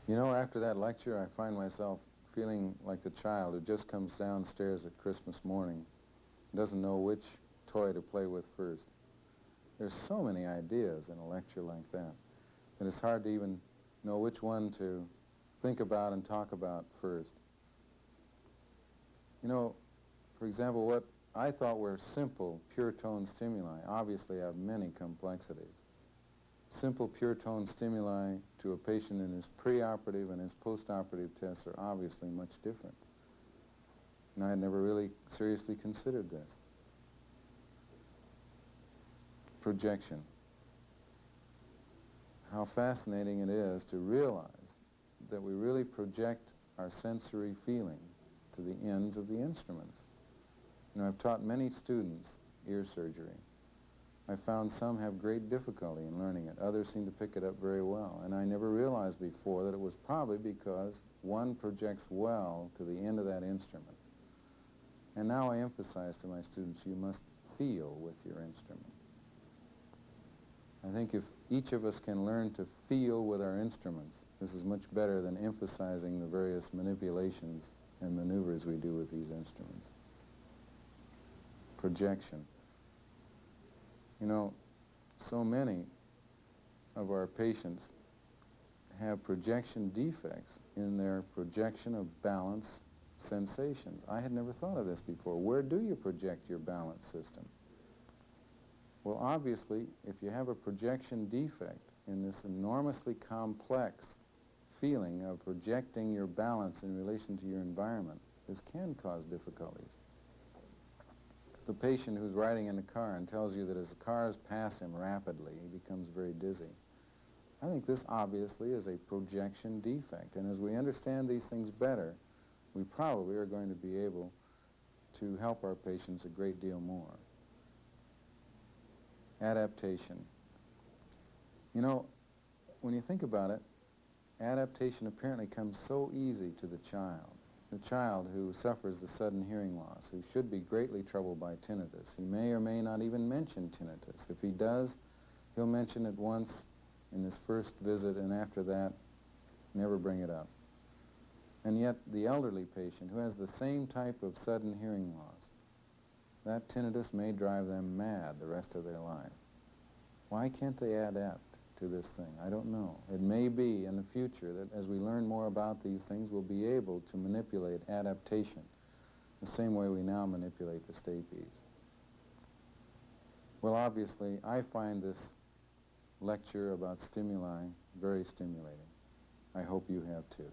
You know, after that lecture, I find myself feeling like the child who just comes downstairs at Christmas morning, doesn't know which toy to play with first. There's so many ideas in a lecture like that it's hard to even know which one to think about and talk about first. You know, for example, what I thought were simple, pure tone stimuli obviously have many complexities. Simple pure tone stimuli to a patient in his preoperative and his postoperative tests are obviously much different. And I had never really seriously considered this. Projection. How fascinating it is to realize that we really project our sensory feeling to the ends of the instruments. You know, I've taught many students ear surgery. I found some have great difficulty in learning it. Others seem to pick it up very well. And I never realized before that it was probably because one projects well to the end of that instrument. And now I emphasize to my students, you must feel with your instrument. I think if each of us can learn to feel with our instruments, this is much better than emphasizing the various manipulations and maneuvers we do with these instruments. Projection. You know, so many of our patients have projection defects in their projection of balance sensations. I had never thought of this before. Where do you project your balance system? Well, obviously, if you have a projection defect in this enormously complex feeling of projecting your balance in relation to your environment, this can cause difficulties. The patient who's riding in a car and tells you that as the cars pass him rapidly, he becomes very dizzy. I think this obviously is a projection defect, and as we understand these things better, we probably are going to be able to help our patients a great deal more. Adaptation. You know, when you think about it, adaptation apparently comes so easy to the child. The child who suffers the sudden hearing loss, who should be greatly troubled by tinnitus. He may or may not even mention tinnitus. If he does, he'll mention it once in his first visit, and after that, never bring it up. And yet, the elderly patient who has the same type of sudden hearing loss, that tinnitus may drive them mad the rest of their life. Why can't they adapt to this thing? I don't know. It may be in the future that as we learn more about these things, we'll be able to manipulate adaptation the same way we now manipulate the stapes. Well, obviously, I find this lecture about stimuli very stimulating. I hope you have too.